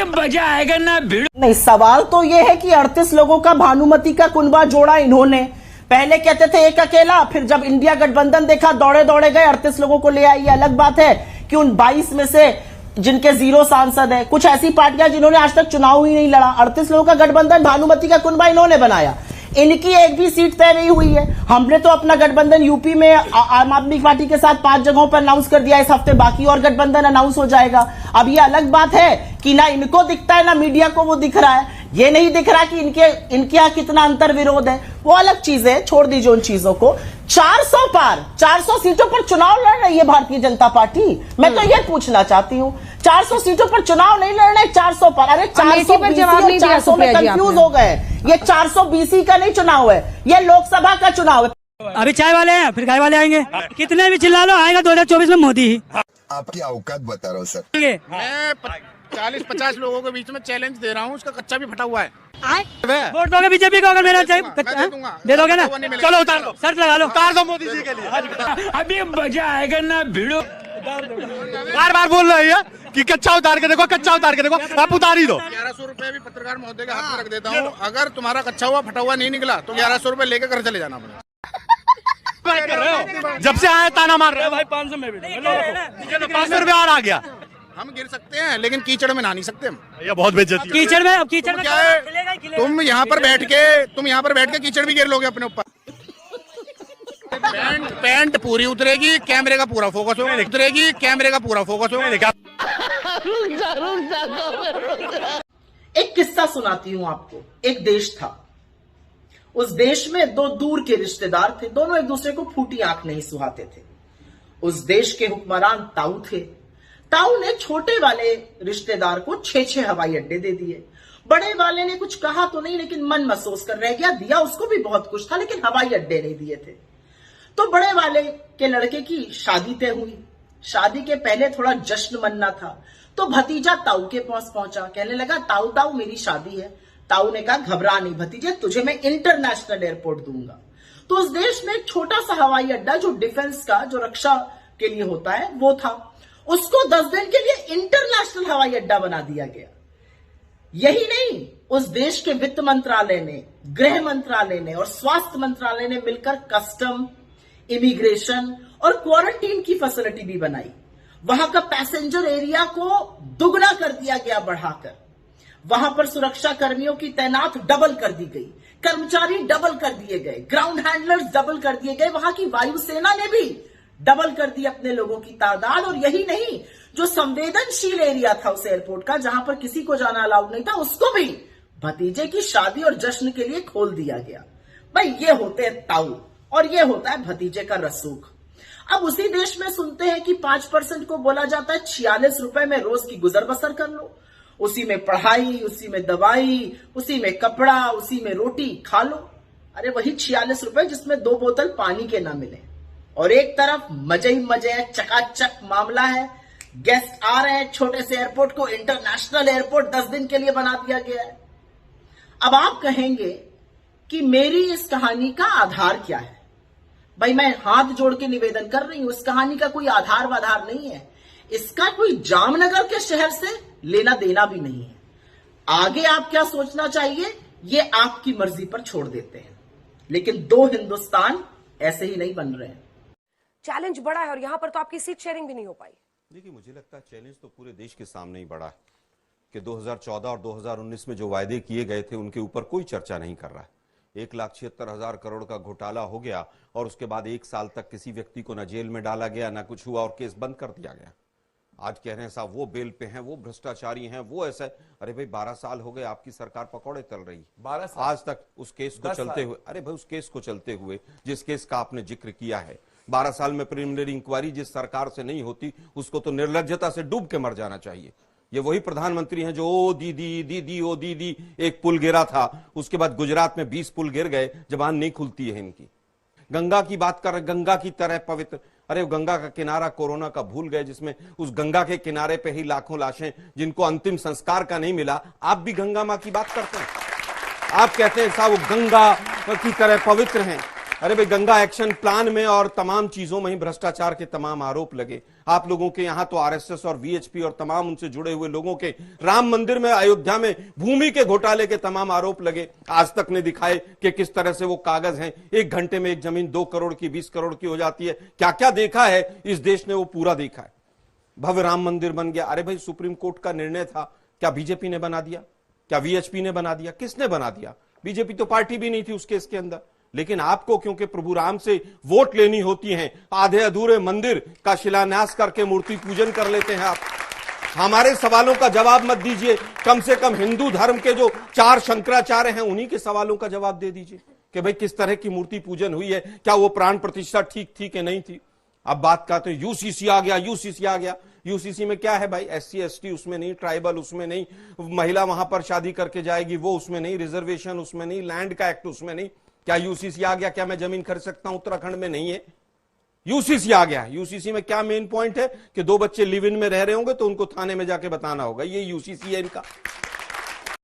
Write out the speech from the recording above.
अभी मजा आएगा ना भिड़ो। नहीं, सवाल तो ये है कि 38 लोगों का भानुमति का कुनबा जोड़ा इन्होंने। पहले कहते थे एक अकेला, फिर जब इंडिया गठबंधन देखा दौड़े दौड़े गए 38 लोगों को ले आई। ये अलग बात है कि उन 22 में से जिनके 0 सांसद है, कुछ ऐसी पार्टियां जिन्होंने आज तक चुनाव ही नहीं लड़ा। 38 लोगों का गठबंधन, भानुमति का कुनबा इन्होंने बनाया। इनकी एक भी सीट तय नहीं हुई है। हमने तो अपना गठबंधन यूपी में आम आदमी पार्टी के साथ 5 जगहों पर अनाउंस कर दिया। इस हफ्ते बाकी और गठबंधन अनाउंस हो जाएगा। अब ये अलग बात है कि ना इनको दिखता है ना मीडिया को वो दिख रहा है। ये नहीं दिख रहा कि इनके यहाँ कितना अंतर विरोध है, वो अलग चीज है, छोड़ दीजिए उन चीजों को। 400 पार 400 सीटों पर चुनाव लड़ रही है भारतीय जनता पार्टी। मैं तो ये पूछना चाहती हूँ, 400 सीटों पर चुनाव नहीं लड़ रहे, 400 पर। अरे 400 में कंफ्यूज हो गए। ये 400 BC का नहीं चुनाव है, ये लोकसभा का चुनाव है। अभी चाय वाले हैं, फिर गाय वाले आएंगे। कितने भी चिल्ला लो, आएगा 2024 में मोदी ही। आपकी औकात बता रहा हूँ सर। मैं 40-50 लोगों के बीच में चैलेंज दे रहा हूँ, उसका कच्चा भी फटा हुआ है। वोट दोगे बीजेपी को अगर मेरा चाहिए? दे दोगे ना? चलो उतार लो, शर्त लगा लो, उतार दो मोदी जी के लिए। अभी मजा आएगा ना भिड़ो। बार बार बोल रहे हैं कि कच्चा उतार के देखो, कच्चा उतार के देखो, आप उतार ही दो। 1100 रुपए भी पत्रकार महोदय के हाथ में रख देता हूँ। अगर तुम्हारा कच्चा हुआ फटा हुआ नहीं निकला तो 1100 रुपए लेकर घर चले जाना अपने। जब से आए ताना मार रहे हो भाई। 500 में भी 500 रुपए और आ गया। हम गिर सकते हैं लेकिन कीचड़ में नहा नहीं सकते हम। ये बहुत बेइज्जती है। कीचड़ में, अब कीचड़ में क्या है, तुम यहाँ पर बैठ के कीचड़ भी गिर लोगे अपने ऊपर। पैंट पूरी उतरेगी, कैमरे का पूरा फोकस होगा। उतरेगी, कैमरे का पूरा फोकस होगा। एक किस्सा सुनाती हूं आपको। एक देश था, उस देश में 2 दूर के रिश्तेदार थे, दोनों एक दूसरे को फूटी आंख नहीं सुहाते थे। उस देश के हुक्मरान ताऊ थे। ताऊ ने छोटे वाले रिश्तेदार को 6-6 हवाई अड्डे दे दिए। बड़े वाले ने कुछ कहा तो नहीं, लेकिन मन महसूस कर रह गया। दिया उसको भी बहुत कुछ था, लेकिन हवाई अड्डे नहीं दिए थे। तो बड़े वाले के लड़के की शादी तय हुई। शादी के पहले थोड़ा जश्न मनना था, तो भतीजा ताऊ के पास पहुंचा। कहने लगा, ताऊ ताऊ मेरी शादी है। ताऊ ने कहा, घबरा नहीं भतीजे, तुझे मैं इंटरनेशनल एयरपोर्ट दूंगा। तो उस देश में एक छोटा सा हवाई अड्डा जो डिफेंस का, जो रक्षा के लिए होता है, वो था। उसको 10 दिन के लिए इंटरनेशनल हवाई अड्डा बना दिया गया। यही नहीं, उस देश के वित्त मंत्रालय ने, गृह मंत्रालय ने और स्वास्थ्य मंत्रालय ने मिलकर कस्टम, इमिग्रेशन और क्वारंटीन की फैसिलिटी भी बनाई। वहां का पैसेंजर एरिया को दुगना कर दिया गया बढ़ाकर। वहां पर सुरक्षा कर्मियों की तैनात डबल कर दी गई, कर्मचारी डबल कर दिए गए, ग्राउंड हैंडलर्स डबल कर दिए गए। वहां की वायुसेना ने भी डबल कर दी अपने लोगों की तादाद। और यही नहीं, जो संवेदनशील एरिया था उस एयरपोर्ट का, जहां पर किसी को जाना अलाउड नहीं था, उसको भी भतीजे की शादी और जश्न के लिए खोल दिया गया। भाई ये होते हैं ताऊ और ये होता है भतीजे का रसूख। अब उसी देश में सुनते हैं कि 5% को बोला जाता है 46 रुपए में रोज की गुजर बसर कर लो। उसी में पढ़ाई, उसी में दवाई, उसी में कपड़ा, उसी में रोटी खा लो। अरे वही 46 रुपए जिसमें 2 बोतल पानी के ना मिले। और एक तरफ मजे ही मजे है, चकाचक मामला है। गेस्ट आ रहे हैं, छोटे से एयरपोर्ट को इंटरनेशनल एयरपोर्ट 10 दिन के लिए बना दिया गया है। अब आप कहेंगे कि मेरी इस कहानी का आधार क्या है? भाई मैं हाथ जोड़ के निवेदन कर रही हूं, इस कहानी का कोई आधार वाधार नहीं है। इसका कोई जामनगर के शहर से लेना देना भी नहीं है। आगे आप क्या सोचना चाहिए, ये आपकी मर्जी पर छोड़ देते हैं। लेकिन 2 हिंदुस्तान ऐसे ही नहीं बन रहे हैं। चैलेंज बड़ा है और यहां पर तो आपकी सीट शेयरिंग भी नहीं हो पाई। देखिए, मुझे लगता है चैलेंज तो पूरे देश के सामने ही बड़ा है कि 2014 और 2019 में जो वायदे किए गए थे उनके ऊपर कोई चर्चा नहीं कर रहा है। 1,76,000 करोड़ का घोटाला हो गया और उसके बाद 1 साल तक किसी व्यक्ति को न जेल में डाला गया, ना कुछ हुआ और केस बंद कर दिया गया। आज कह रहे हैं साहब वो बेल पे हैं, वो भ्रष्टाचारी हैं, वो ऐसा। अरे भाई 12 साल हो गए आपकी सरकार पकौड़े तल रही, 12 साल आज तक उस केस को चलते हुए। अरे भाई उस केस को चलते हुए, जिस केस का आपने जिक्र किया है, 12 साल में प्रिलिमिनरी इंक्वायरी जिस सरकार से नहीं होती उसको तो निर्लज्जता से डूब के मर जाना चाहिए। ये वही प्रधानमंत्री हैं जो ओ दीदी दीदी ओ दीदी, एक पुल गिरा था, उसके बाद गुजरात में 20 पुल गिर गए, जबान नहीं खुलती है इनकी। गंगा की बात कर रहे, गंगा की तरह पवित्र। अरे गंगा का किनारा कोरोना का भूल गए, जिसमें उस गंगा के किनारे पे ही लाखों लाशें जिनको अंतिम संस्कार का नहीं मिला। आप भी गंगा मां की बात करते हैं, आप कहते हैं साहब वो गंगा की तरह पवित्र हैं। अरे भाई, गंगा एक्शन प्लान में और तमाम चीजों में ही भ्रष्टाचार के तमाम आरोप लगे। आप लोगों के यहां तो आरएसएस और वीएचपी और तमाम उनसे जुड़े हुए लोगों के राम मंदिर में, अयोध्या में भूमि के घोटाले के तमाम आरोप लगे। आज तक ने दिखाए कि किस तरह से वो कागज हैं, 1 घंटे में एक जमीन 2 करोड़ की 20 करोड़ की हो जाती है। क्या क्या देखा है इस देश ने, वो पूरा देखा है। भव्य राम मंदिर बन गया। अरे भाई, सुप्रीम कोर्ट का निर्णय था, क्या बीजेपी ने बना दिया? क्या वीएचपी ने बना दिया? किसने बना दिया? बीजेपी तो पार्टी भी नहीं थी उस केस के अंदर। लेकिन आपको क्योंकि प्रभु राम से वोट लेनी होती है, आधे अधूरे मंदिर का शिलान्यास करके मूर्ति पूजन कर लेते हैं आप। हमारे सवालों का जवाब मत दीजिए, कम से कम हिंदू धर्म के जो 4 शंकराचार्य हैं उन्हीं के सवालों का जवाब दे दीजिए कि भाई किस तरह की मूर्ति पूजन हुई है, क्या वो प्राण प्रतिष्ठा ठीक थी कि नहीं थी। अब बात करते हैं यूसीसी आ गया, यूसीसी आ गया। यूसीसी में क्या है भाई? एससी एसटी उसमें नहीं, ट्राइबल उसमें नहीं, महिला वहां पर शादी करके जाएगी वो उसमें नहीं, रिजर्वेशन उसमें नहीं, लैंड का एक्ट उसमें नहीं। क्या यूसीसी आ गया? क्या मैं जमीन खरीद सकता हूं? उत्तराखंड में नहीं है, यूसीसी आ गया। यूसीसी में क्या मेन पॉइंट है कि 2 बच्चे लिव इन में रह रहे होंगे तो उनको थाने में जाके बताना होगा, ये यूसीसी है इनका।